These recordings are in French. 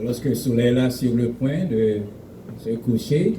Lorsque le soleil est là sur le point de se coucher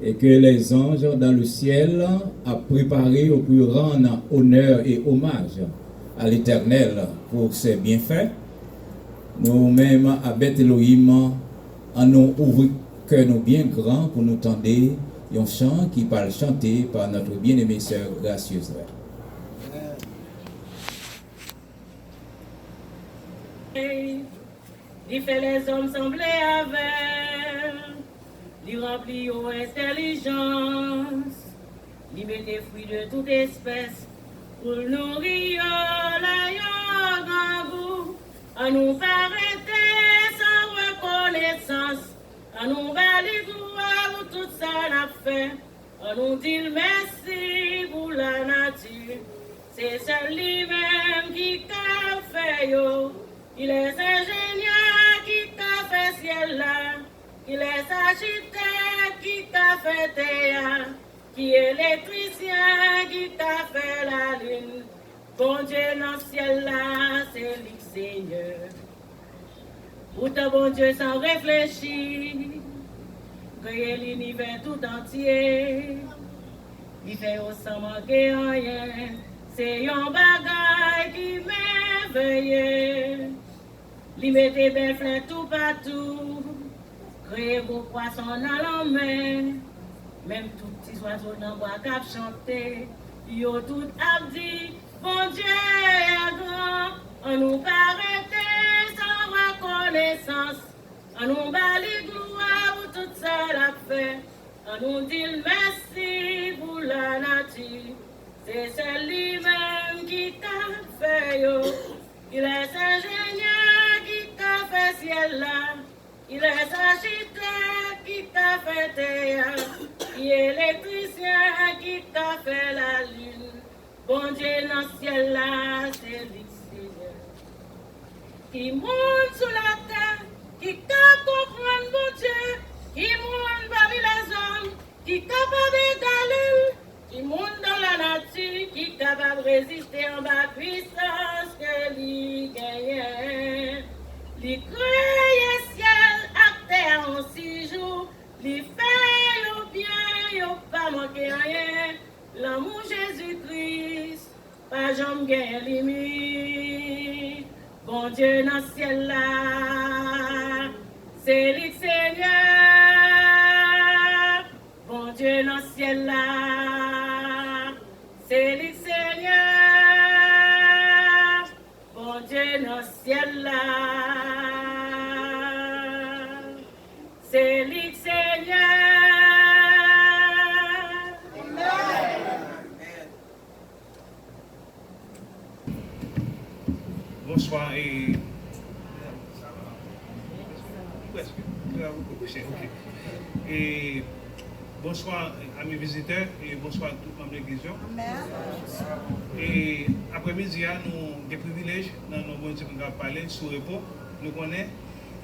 et que les anges dans le ciel a préparé pour rendre honneur et hommage à l'Éternel pour ses bienfaits, nous-mêmes à Beth Elohim, en nous ouvrons cœur nous bien grand pour nous tendre un chant qui parle chanté par notre bien-aimée sœur gracieuse. Il fait les hommes sembler avec, il remplit aux intelligences, il met des fruits de toute espèce, pour nourrir la yoga, à nous arrêter sans reconnaissance, à nous valider pour tout ça l'a fait, à nous dire merci pour la nature, c'est celle lui-même qui a fait yo. Il est ingénieur qui t'a fait ciel là, il est architecte qui t'a fait terre, qui est électricien qui t'a fait la lune. Bon Dieu dans le ciel là, c'est lui Seigneur. Pourtant bon Dieu sans réfléchir, créer l'univers tout entier. Il fait sans manquer rien, c'est un bagage qui m'éveille. Li mette bel flin tout partout, créer vos poissons dans la main, même tout petits oiseaux dans bois cap chanter, yo tout a dit, bon Dieu est grand, on nous arrêter sans reconnaissance, on nous bali gloire pour tout ça l'a fait, on nous dit merci pour la nature, c'est celle lui-même qui t'a fait yo, il est ingénieur qui t'a fait ciel là, il est architecte qui t'a fait terre, il est électricien qui t'a fait la lune. Bon Dieu dans le ciel là, c'est lui Seigneur. Qui monte sur la terre, qui t'a comprendre bon Dieu, qui monte parmi les hommes, qui capable d'égaler, qui monte dans la nature, qui capable de résister en bas puissance que lui gagne. Li crée ciel à terre en 6 jours, li fait yo bien, yo pas manqué rien. L'amour Jésus-Christ, pas jamais gagne limite. Bon Dieu dans le ciel là, c'est lui Seigneur. Bon Dieu dans le ciel là, c'est lui Seigneur. Bon Dieu dans le ciel là. C'est lui Seigneur. Bonsoir et Bonsoir à mes visiteurs et bonsoir à tout le monde de l'église. Et après-midi, nous avons des privilèges dans nos bons dieux pour parler sur le repos. Nous connaissons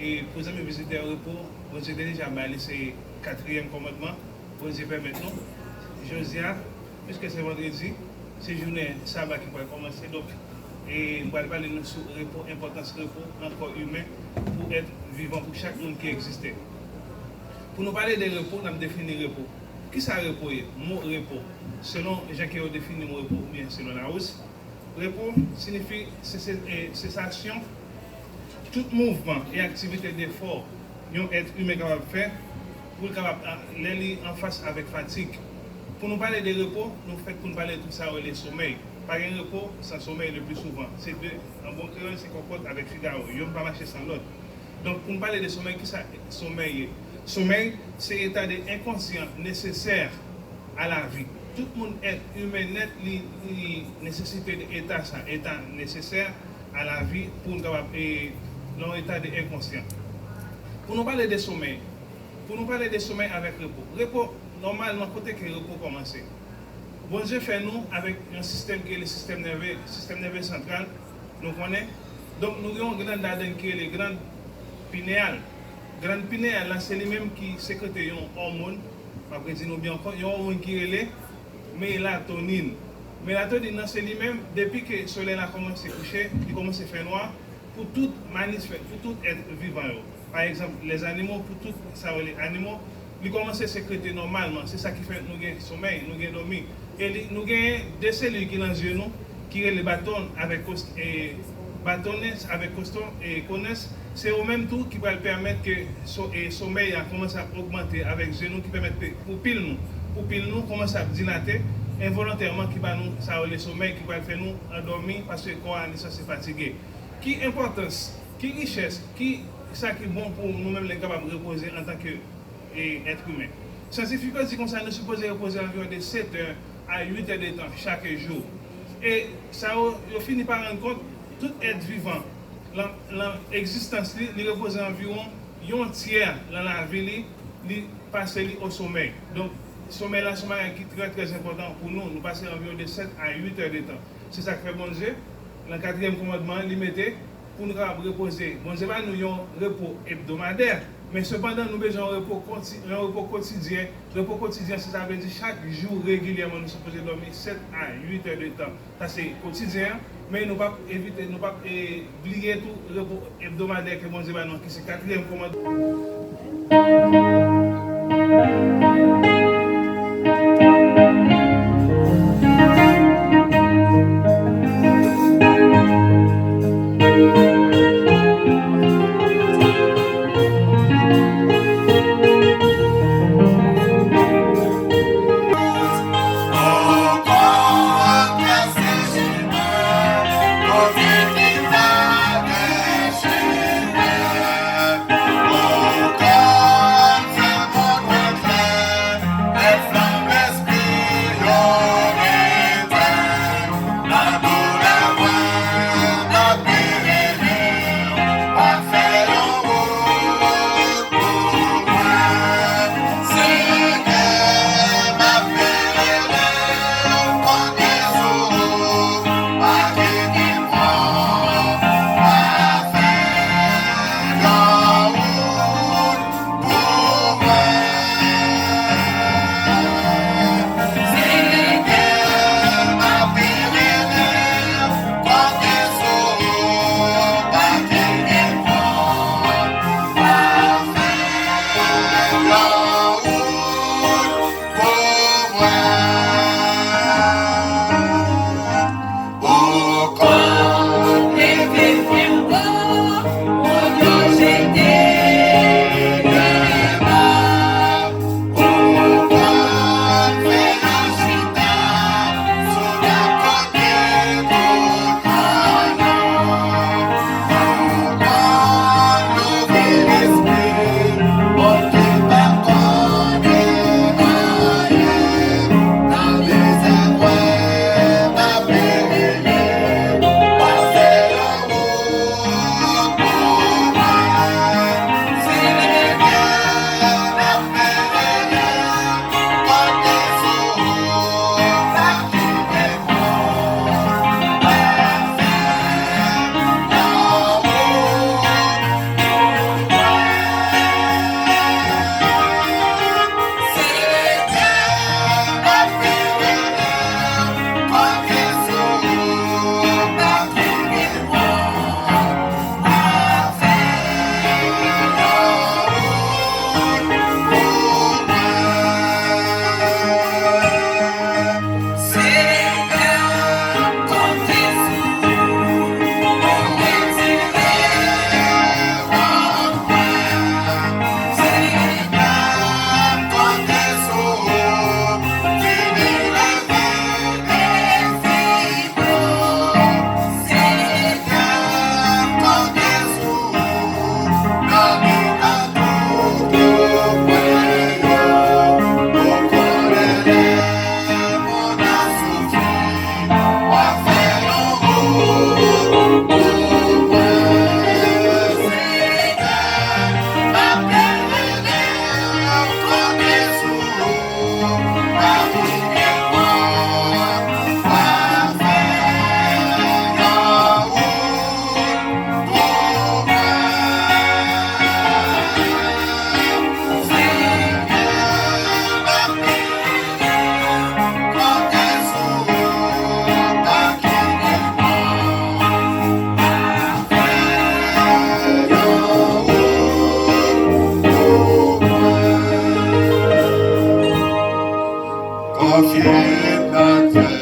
et pour mes visiteurs au repos, bon Dieu déjà laissé le 4e commandement. Bon Dieu permet nous. Josia, puisque c'est vendredi, c'est journée sabbat qui va commencer. Donc, et nous allons parler sur le repos, l'importance du repos, encore humain, pour être vivant pour chaque monde qui existe. Pour nous parler de repos, nous avons défini le repos. Qui ça repos? Mot repos. Selon Jacques a défini le repos, ou bien selon la hausse, repos signifie cessation, tout mouvement et activité d'effort qu'un être humain capable de faire pour aller en face avec fatigue. Pour nous parler de repos, nous faisons pour nous parler de tout ça, le sommeil. Pas un repos sans sommeil le plus souvent. C'est deux, en bon créole, c'est comporte avec Figaro. Il ne peut pas marcher sans l'autre. Donc, pour nous parler de sommeil, qui ça sommeil? Sommeil, c'est l'état d'inconscient nécessaire à la vie. Tout le monde est humain net, nécessite d'état ça, état nécessaire à la vie pour nous dans l'état d'inconscient. Pour nous parler de sommeil, avec repos. Repos, normalement, côté que le repos commence. Bon Dieu fait nous avec un système qui est le système nerveux central. Nous connaissons. Donc, nous avons une grande ADN qui est le grand pinéal. Grande pinéal, c'est lui-même qui sécrète une hormone. Après, nous bien encore, il y a une hormone qui est la mélatonine. Mélatonine, c'est lui-même, depuis que le soleil a commencé à coucher, il commence à faire noir pour tout être vivant. Par exemple, les animaux, pour tout ça, les animaux, ils commencent à sécréter normalement. C'est ça qui fait nous gagner sommeil, nous gagner dormir. Et nous gagnons des cellules qui sont dans les yeux, qui sont les bâtons avec coston et connaissent. C'est au même tout qui va permettre que le sommeil commence à augmenter avec les genoux qui permettent pour pile nous commence à dilater involontairement qui va nous ça le sommeil qui va faire nous endormir parce que le corps est censé fatigué. Qui importance, qui richesse, qui ça qui est bon pour nous-mêmes les capables de reposer en tant qu'être humain. Scientifiques disent qu'on nous supposé reposer environ de 7 heures à 8 heures de temps chaque jour. Et ça on finit par rendre compte tout être vivant. L'existence lui repose environ un tiers dans la vie, lui passe au sommeil. Donc, le sommeil là, qui est très très important pour nous. Nous passons environ de 7 à 8 heures de temps. C'est ça que fait bon Dieu. Dans le 4e commandement, il mettait pour nous reposer. Bon Dieu va nous un repos hebdomadaire. Mais cependant, nous avons un repos quotidien. Le repos quotidien, c'est ça veut dire chaque jour régulièrement, nous sommes supposés dormir 7 à 8 heures de temps. Ça, c'est quotidien. Mais nous ne pouvons pas éviter, nous ne pouvons pas oublier tout le repos hebdomadaire que mon Dieu va nous, qui c'est le 4e commandement. Oh, God. Confier la terre.